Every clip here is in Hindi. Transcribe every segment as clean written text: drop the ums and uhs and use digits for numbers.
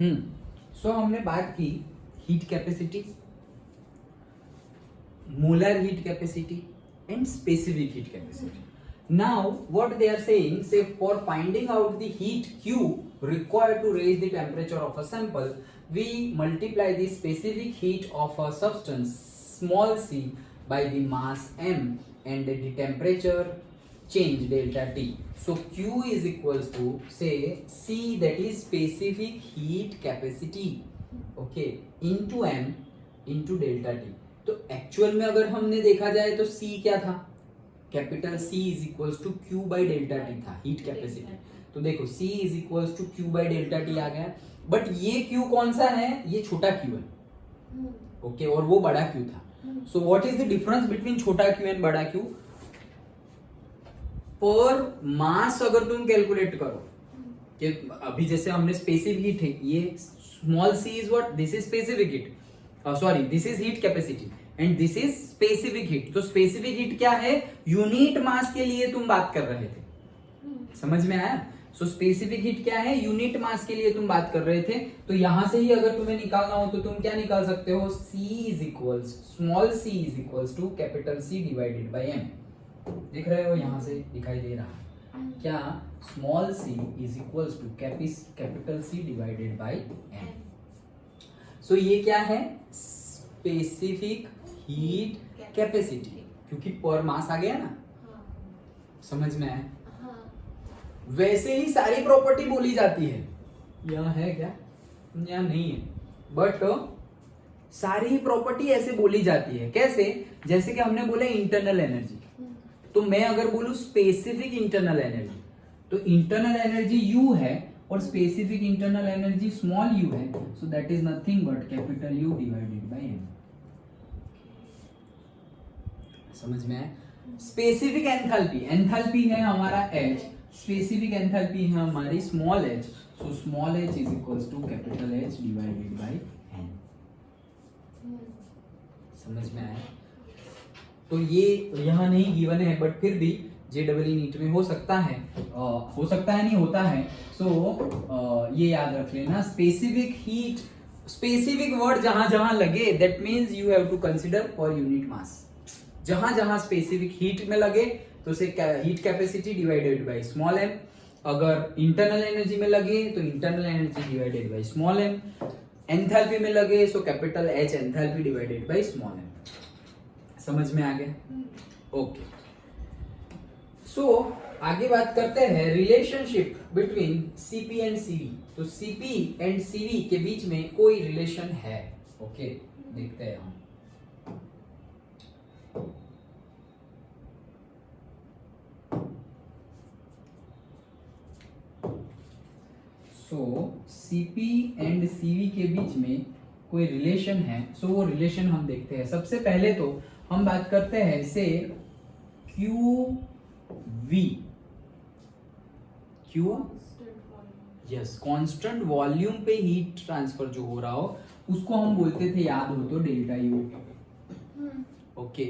सो हमने बात की heat capacity, molar heat capacity and specific heat capacity. Now what they are saying, say for finding out the heat Q required to raise the temperature of a sample, we multiply the specific heat of a substance small c by the mass m and the temperature change delta T. So Q is equals to say C, that is specific heat capacity, okay, into m into delta T. तो एक्चुअल में अगर हमने देखा जाए तो C क्या था, capital C is equals to Q by delta T था हीट कैपेसिटी. तो देखो C is equals to Q by delta T आ गया, बट ये Q कौन सा है, ये छोटा Q है, ओके, और वो बड़ा Q था. So what is the difference between छोटा Q एंड बड़ा Q? पर मास अगर तुम कैलकुलेट करो कि अभी जैसे हमने स्पेसिफिक हीट है, ये small c is what, this is specific heat, sorry this is heat capacity and this is specific heat. तो स्पेसिफिक हीट क्या है, यूनिट मास के लिए तुम बात कर रहे थे, समझ में आया? सो स्पेसिफिक हीट क्या है, यूनिट मास के लिए तुम बात कर रहे थे. तो यहां से ही अगर तुम्हें निकालना हो तो तुम क्या निकाल सकते हो, C is equals small c is equals to capital C divided by m. दिख रहे हो, यहां से दिखाई दे रहा है क्या, small c is equals to capital C divided by m. So ये क्या है, स्पेसिफिक हीट कैपेसिटी, क्योंकि पर मास आ गया ना, समझ में आया? वैसे ही सारी प्रॉपर्टी बोली जाती है, यह है क्या, यह नहीं है, बट सारी प्रॉपर्टी ऐसे बोली जाती है. कैसे, जैसे कि हमने बोले इंटरनल एनर्जी, तो मैं अगर बोलूं स्पेसिफिक इंटरनल एनर्जी, तो इंटरनल एनर्जी U है और specific internal energy small u है. सो that is nothing but capital U divided by m. समझ में आया? स्पेसिफिक एंथैल्पी, एंथैल्पी है हमारा H, स्पेसिफिक एंथैल्पी है हमारी small h. So small h is equals to capital H divided by n. समझ में आया? तो ये यहाँ नहीं गिवन है, बट फिर भी JEE नीट में हो सकता है नहीं होता है. सो ये याद रख लेना, स्पेसिफिक हीट, स्पेसिफिक वर्ड जहां जहां लगे that means you have to consider per unit mass. जहां जहां स्पेसिफिक हीट में लगे तो उसे heat capacity divided by small m. अगर इंटरनल एनर्जी में लगे तो internal energy divided by small m. Enthalpy में लगे so capital H enthalpy divided by small m. समझ में आ गया? ओके. सो आगे बात करते हैं relationship between Cp and Cv. तो Cp एंड Cv के बीच में कोई रिलेशन है, ओके, देखते हैं हम. सो Cp एंड Cv के बीच में कोई रिलेशन है. सो वो रिलेशन हम देखते हैं. सबसे पहले तो हम बात करते हैं से QV, कांस्टेंट वॉल्यूम पे हीट ट्रांसफर जो हो रहा हो उसको हम बोलते थे, याद हो तो, डेल्टा U, ओके.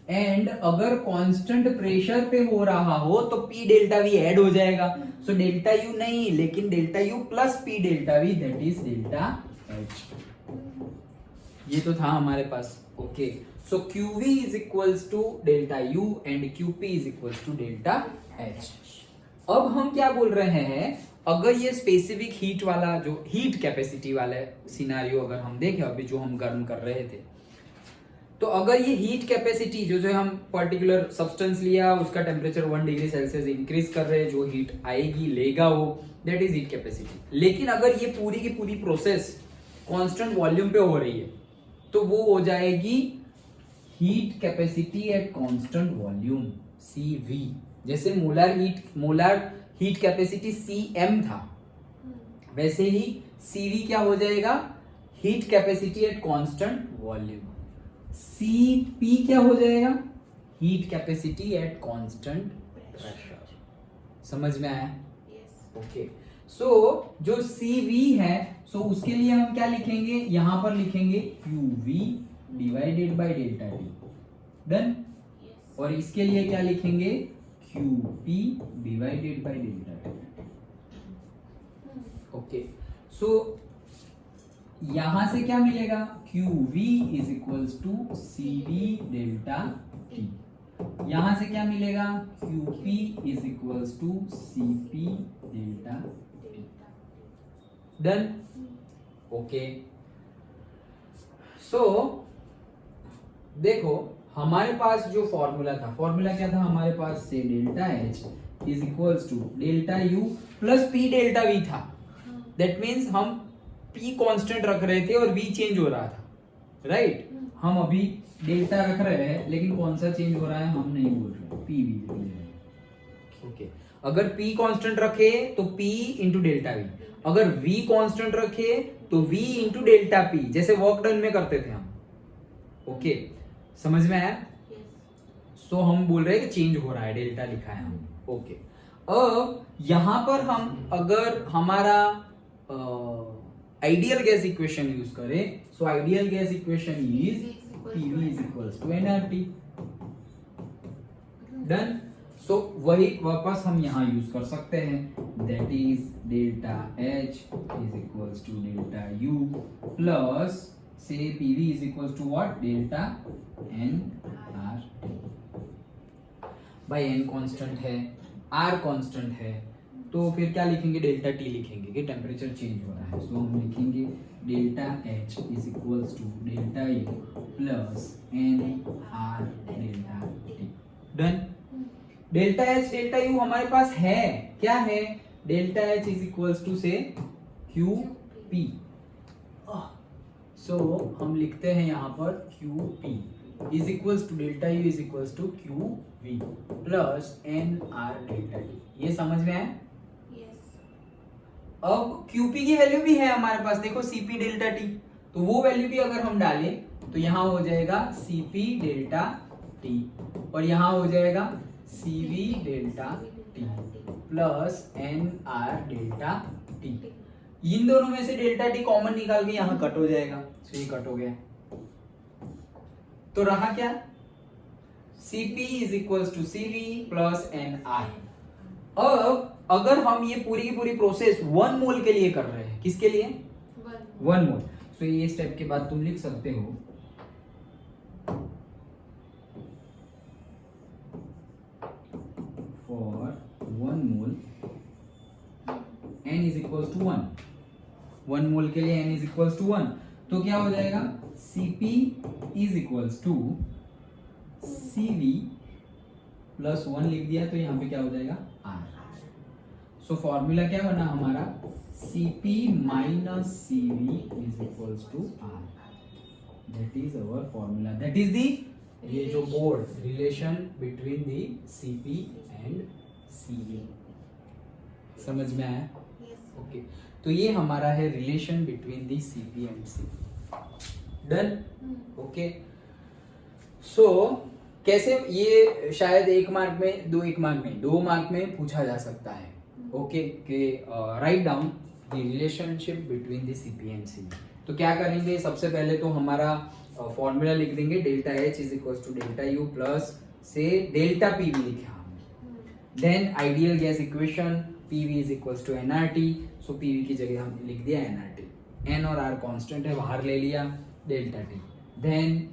एंड अगर कांस्टेंट प्रेशर पे हो रहा हो तो P डेल्टा V ऐड हो जाएगा. सो डेल्टा U नहीं, लेकिन delta U plus P delta V, that is delta H. ये तो था हमारे पास, okay. So QV is equals to delta U and QP is equals to delta H. अब हम क्या बोल रहे हैं, अगर ये स्पेसिफिक हीट वाला जो हीट कैपेसिटी वाला सिनारियो अगर हम देखें, अभी जो हम गर्म कर रहे थे, तो अगर ये हीट कैपेसिटी जो हम पर्टिकुलर सब्सटेंस लिया, उसका टेम्परेचर 1 डिग्री सेल्सियस इंक्रीज कर रहे हैं, जो हीट आएगी लेगा वो, दैट इज हीट कैपेसिटी. लेकिन अगर ये पूरी की पूरी प्रोसेस कांस्टेंट वॉल्यूम पे हो रही है तो वो हो जाएगी heat capacity at constant volume, CV. जैसे मोलर हीट कैपेसिटी Cm था, वैसे ही CV क्या हो जाएगा, heat capacity at constant volume. Cp क्या हो जाएगा, heat capacity at constant pressure. समझ में आया? ओके. सो जो CV है, सो उसके लिए हम क्या लिखेंगे, यहां पर लिखेंगे QV divided by delta T. Done. और इसके लिए क्या लिखेंगे, QP divided by delta T. Okay. So यहां से क्या मिलेगा, QV is equals to CV delta T। यहां से क्या मिलेगा, QP is equals to CP delta T। Done. Okay, so देखो हमारे पास जो फॉर्मूला था, फॉर्मूला क्या था हमारे पास से, delta H is equals to delta U plus P delta V था। दैट मीन्स हम P कांस्टेंट रख रहे थे और V चेंज हो रहा था, राइट? हम अभी डेल्टा रख रहे हैं लेकिन कौन सा चेंज हो रहा है हम नहीं बोल रहे, P V बोल रहे हैं। ओके, अगर P कांस्टेंट रखे तो P इंटू डेल्टा V, अगर V कांस्टेंट रखे तो V इंटू डेल्टा P, जैसे वर्क डन में करते थे हम। ओके, समझ में आया? सो हम बोल रहे हैं कि चेंज हो रहा है, डेल्टा लिखा है हमने। ओके, अब यहां पर हम अगर हमारा आइडियल गैस इक्वेशन यूज करें, so ideal gas equation is PV is equals to nRT। Done. So वही वापस हम यहां यूज कर सकते हैं, that is delta H is equals to delta U plus से PV is equals to what, delta nRT। भाई n कांस्टेंट है, R कांस्टेंट है, तो फिर क्या लिखेंगे, डेल्टा T लिखेंगे कि टेम्परेचर चेंज हो रहा है। सो हम लिखेंगे delta H is equals to delta U plus nR delta T। Done. Delta H delta U हमारे पास है, क्या है, delta H is equals to से QP। सो हम लिखते हैं यहां पर QP is equals to delta U is equals to QV plus nR delta T। ये समझ में आया? अब QP की वैल्यू भी है हमारे पास, देखो CP डेल्टा T, तो वो वैल्यू भी अगर हम डालें तो यहां हो जाएगा CP डेल्टा T और यहां हो जाएगा CV delta T plus nR delta T। इन दोनों में से डेल्टा T कॉमन निकाल के यहां कट हो जाएगा, तो ये कट हो गया, तो रहा क्या, CP is equals to CV plus nR। अब अगर हम ये पूरी की पूरी प्रोसेस 1 मोल के लिए कर रहे हैं, किसके लिए, 1 मोल, तो ये स्टेप के बाद तुम लिख सकते हो for 1 mole n is equals to 1 mole के लिए n इज इक्वल्स टू 1, तो क्या हो जाएगा, CP is equals to CV plus 1 लिख दिया, तो यहां पे क्या हो जाएगा, R। सो फॉर्मूला क्या बना हमारा, CP minus CV is equals to R। That is our formula, that is the, ये जो board relation between the CP and CV। समझ में आया? ओके, तो ये हमारा है relation between the CP and CV। Done. Okay, so कैसे, ये शायद 1 मार्क में, 2 मार्क में, 2 मार्क में पूछा जा सकता है। ओके, कि write down the relationship between the CP and CV। तो क्या करेंगे, सबसे पहले तो हमारा फॉर्मूला लिख देंगे, delta H is equals to delta U plus से डेल्टा PV लिखा हमने। Then ideal gas equation, PV is equals to nRT, so PV की जगह हम लिख दिया nRT, n और R कांस्टेंट है, बाहर ले लिया, delta T। Then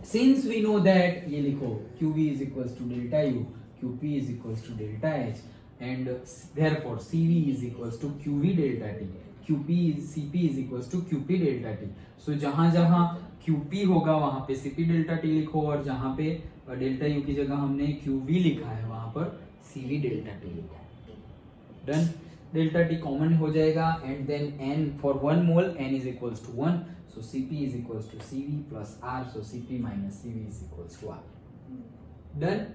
since we know that, ये लिखो QV is equals to delta U, QP is equals to delta H, and therefore CV is equals to QV delta T, CP is equals to QP delta T। so जहां जहां QP होगा वहां पे CP delta T लिखो, और जहां पे डेल्टा U की जगह हमने QV लिखा है वहां पर CV delta T लिखो। डन। डेल्टा T कॉमन हो जाएगा, and then n for 1 mole n is equals to 1, so CP is equals to CV plus R, so CP minus CV is equals to R। Done.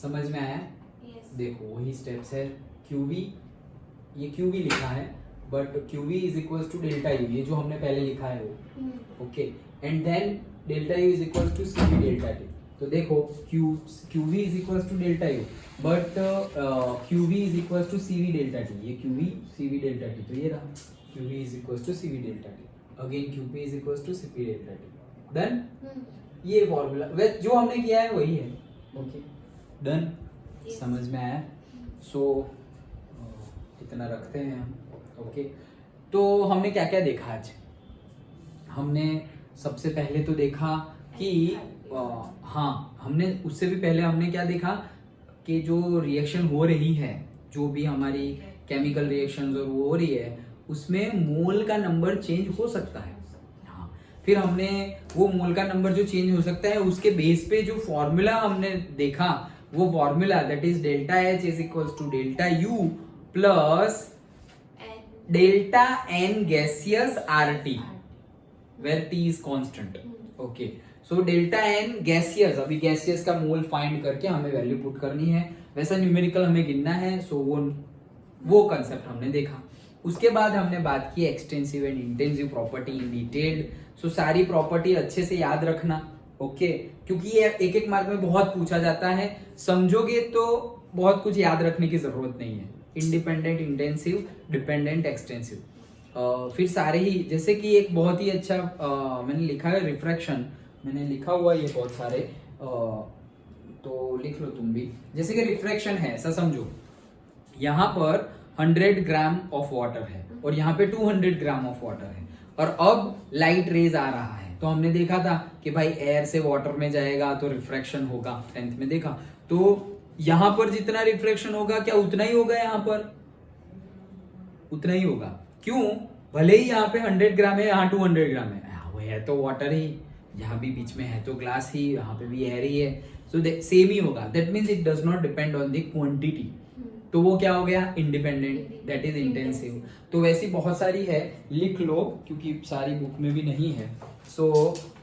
समझ में आया? देखो वही स्टेप्स है, QV, ये QV लिखा है, but QV is equals to delta U, ये जो हमने पहले लिखा है वो, okay, and then delta U is equals to CV delta T। तो देखो QV is equals to delta U, but QV is equals to CV delta T, ये QV CV डेल्टा T, तो ये रहा QV is equals to CV delta T, again QP is equals to CP delta T। Done. ये फॉर्मूला जो हमने किया है वही है। Okay, done. समझ में आया? सो इतना रखते हैं हम। ओके, तो हमने क्या क्या देखा आज, हमने सबसे पहले तो देखा कि हाँ, हमने उससे भी पहले हमने क्या देखा कि जो रिएक्शन हो रही है, जो भी हमारी केमिकल रिएक्शन जो हो रही है, उसमें मोल का नंबर चेंज हो सकता है। हाँ, फिर हमने वो मोल का नंबर जो चेंज हो सकता है उसके बेस पे जो फॉर्मूला हमने देखा, वो formula that is delta H is equals to delta U plus delta N gaseous R T where T is constant. Okay, so delta N gaseous, अभी गैसियस का मोल फाइंड करके हमें वैल्यू पुट करनी है, वैसा न्यूमेरिकल हमें गिनना है। सो वो कंसेप्ट हमने देखा। उसके बाद हमने बात की extensive and intensive property in detailed. So सारी प्रॉपर्टी अच्छे से याद रखना, ओके, क्योंकि ये एक एक मार्क में बहुत पूछा जाता है। समझोगे तो बहुत कुछ याद रखने की जरूरत नहीं है। इंडिपेंडेंट, इंटेंसिव, डिपेंडेंट, एक्सटेंसिव, फिर सारे ही, जैसे कि एक बहुत ही अच्छा मैंने लिखा है रिफ्रैक्शन, मैंने लिखा हुआ ये बहुत सारे, तो लिख लो तुम भी। जैसे कि रिफ्रैक्शन है, ऐसा समझो, यहाँ पर 100 ग्राम ऑफ वाटर है और यहाँ पे 200 ग्राम ऑफ वाटर है, और अब लाइट रेज आ रहा है। तो हमने देखा था कि भाई एयर से वाटर में जाएगा तो रिफ्रैक्शन होगा, 10th में देखा। तो यहाँ पर जितना रिफ्रैक्शन होगा, क्या उतना ही होगा? यहाँ पर उतना ही होगा। क्यों? भले ही यहाँ पे 100 ग्राम है, यहाँ 200 ग्राम है, वो है तो वाटर ही, यहाँ भी बीच में है तो ग्लास ही, यहाँ पे भी एयर ही है, सो सेम ही होगा। That means it does not depend on the quantity. तो वो क्या हो गया? Independent, that is intensive. तो वैसी बहुत सारी है, लिख लो, क्योंकि सारी बुक में भी नहीं है। सो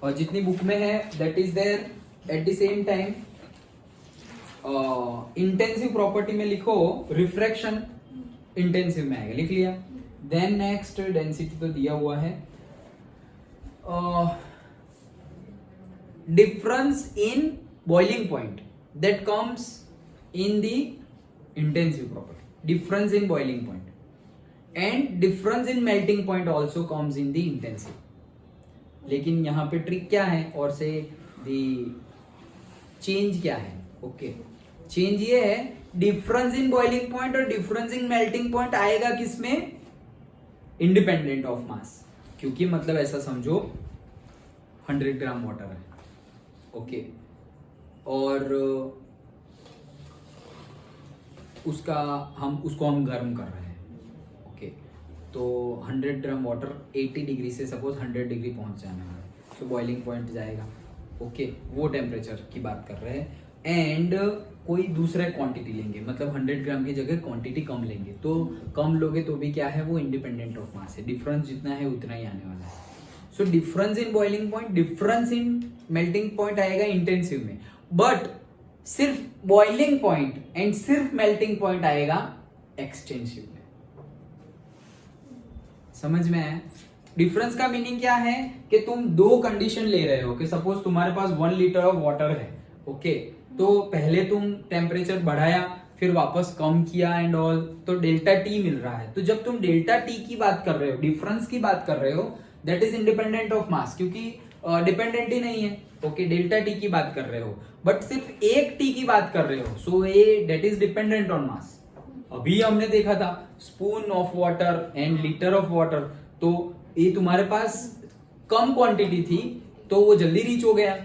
और जितनी बुक में है that is there. At the same time intensive property में लिखो रिफ्रैक्शन, इंटेंसिव में आएगा, लिख लिया। देन नेक्स्ट डेंसिटी तो दिया हुआ है। Difference in boiling point that comes in the intensive property, difference in boiling point and difference in melting point also comes in the intensive. लेकिन यहाँ पे ट्रिक क्या है और से द चेंज क्या है? ओके, चेंज ये है, डिफरेंस इन बॉइलिंग पॉइंट और डिफरेंस इन मेल्टिंग पॉइंट आएगा किसमें? Independent of mass. क्योंकि मतलब ऐसा समझो 100 ग्राम वाटर है, ओके, और उसको हम गर्म कर रहे हैं, ओके, तो 100 ग्राम वाटर 80 डिग्री से सपोज 100 डिग्री पहुंच जाना है, तो बॉइलिंग पॉइंट जाएगा, ओके, वो टेम्परेचर की बात कर रहे हैं। एंड कोई दूसरा क्वांटिटी लेंगे, मतलब 100 ग्राम की जगह क्वांटिटी कम लेंगे, तो कम लोगे तो भी क्या है, वो इंडिपेंडेंट ऑफ मास है, डिफरेंस जितना है उतना ही आने वाला है। So difference in boiling point, difference in melting point आएगा इंटेंसिव में, बट सिर्फ बॉइलिंग पॉइंट एंड सिर्फ मेल्टिंग पॉइंट आएगा एक्सटेंसिव में। समझ में आया? डिफरेंस का मीनिंग क्या है कि तुम दो कंडीशन ले रहे हो, कि सपोज तुम्हारे पास 1 लीटर ऑफ वाटर है, ओके, तो पहले तुम टेम्परेचर बढ़ाया, फिर वापस कम किया एंड ऑल, तो डेल्टा टी मिल रहा है। तो जब तुम डेल्टा टी की बात कर रहे हो, डिफरेंस की बात कर रहे हो, that is independent of mass, क्योंकि डिपेंडेंट ही नहीं है, ओके, डेल्टा टी की बात कर रहे हो, बट सिर्फ एक टी की बात कर रहे हो, सो ये दैट इज डिपेंडेंट ऑन मास। अभी हमने देखा था spoon of water and litre of water, तो ये तुम्हारे पास कम क्वांटिटी थी तो वो जल्दी रीच हो गया।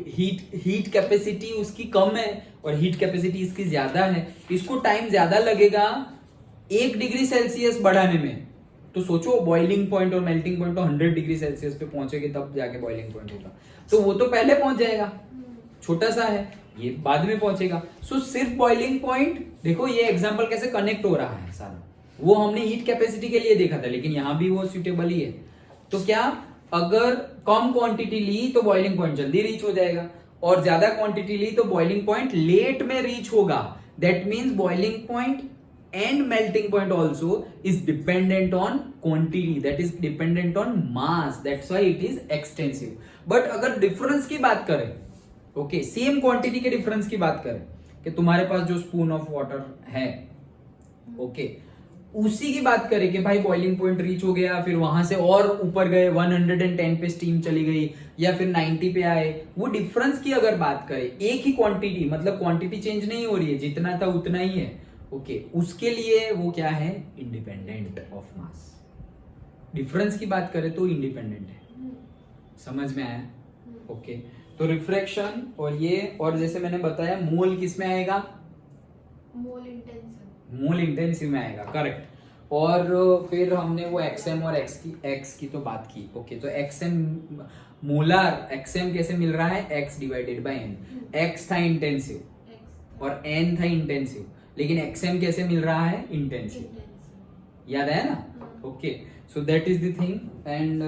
हीट कैपेसिटी उसकी कम है और हीट कैपेसिटी इसकी ज्यादा है, इसको टाइम ज्यादा लगेगा 1 डिग्री सेल्सियस बढ़ाने में। तो सोचो बॉइलिंग पॉइंट और मेल्टिंग पॉइंट तो 100 डिग्री सेल्सियस पे पहुंचेगी तब जाके बॉइलिंग पॉइंट होगा, तो वो तो पहले पहुंच जाएगा, छोटा सा है, ये बाद में पहुंचेगा। सो सिर्फ बॉइलिंग पॉइंट, देखो ये एग्जांपल कैसे कनेक्ट हो रहा है सारा, वो हमने हीट कैपेसिटी के लिए देखा था, लेकिन यहां भी वो सुटेबल ही है। तो क्या, अगर कम क्वांटिटी ली तो बॉइलिंग पॉइंट जल्दी रीच हो जाएगा, और ज्यादा क्वांटिटी ली तो बॉइलिंग पॉइंट लेट में रीच होगा। That means boiling point and melting point also is dependent on quantity, that is dependent on mass, that's why it is extensive. But अगर डिफरेंस की बात करें, ओके, सेम क्वांटिटी के डिफरेंस की बात करें, कि तुम्हारे पास जो स्पून ऑफ वाटर है, ओके, उसी की बात करें कि भाई बॉइलिंग पॉइंट रीच हो गया, फिर वहां से और ऊपर गए 110 पे स्टीम चली गई, या फिर 90 पे आए, वो डिफरेंस की अगर बात करें, एक ही क्वांटिटी, मतलब क्वांटिटी चेंज नहीं हो रही है, जितना था उतना ही है, ओके, उसके लिए वो क्या है, इंडिपेंडेंट ऑफ मास। डिफरेंस की बात करें तो इंडिपेंडेंट है, समझ में आया? ओके तो रिफ्रैक्शन और ये, और जैसे मैंने बताया मोल किस में आएगा? मोल इंटेंसिव में आएगा, करेक्ट। और फिर हमने वो एक्सएम और एक्स की तो बात की। ओके तो एक्सएम मोलार एक्सएम कैसे मिल रहा है? X divided by N. X था इंटेंसिव और एन था इंटेंसिव, लेकिन एक्सएम कैसे मिल रहा है? इंटेंसिव। याद आया ना? Okay so that is the thing and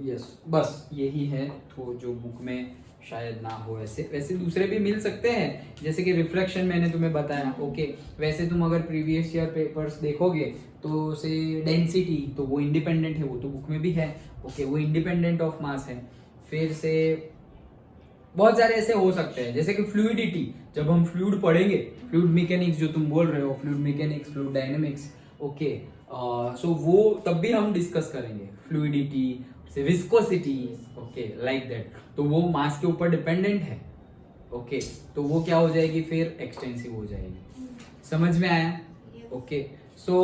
yes, बस यही है तो जो बुक में शायद ना हो। वैसे दूसरे भी मिल सकते हैं, जैसे कि रिफ्लेक्शन मैंने तुम्हें बताया। ओके वैसे तुम अगर प्रीवियस ईयर पेपर्स देखोगे तो से डेंसिटी तो वो इंडिपेंडेंट है, वो तो बुक में भी है। ओके वो इंडिपेंडेंट ऑफ मास है। फिर से बहुत सारे ऐसे हो सकते हैं, जैसे कि फ्लूइडिटी, जब हम फ्लूइड पढ़ेंगे, फ्लूइड मैकेनिक्स जो तुम बोल रहे हो, fluid mechanics, fluid dynamics, okay so वो तब भी हम डिस्कस करेंगे। फ्लूइडिटी से विस्कोसिटी, ओके लाइक दैट, तो वो मास के ऊपर डिपेंडेंट है। ओके तो वो क्या हो जाएगी? फिर एक्सटेंसिव हो जाएगी। समझ में आया? Okay so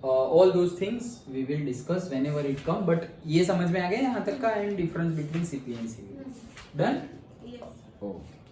all those things we will discuss whenever it come, but ये समझ में आ गया यहाँ तक का, and difference between CP and CV. Done? Okay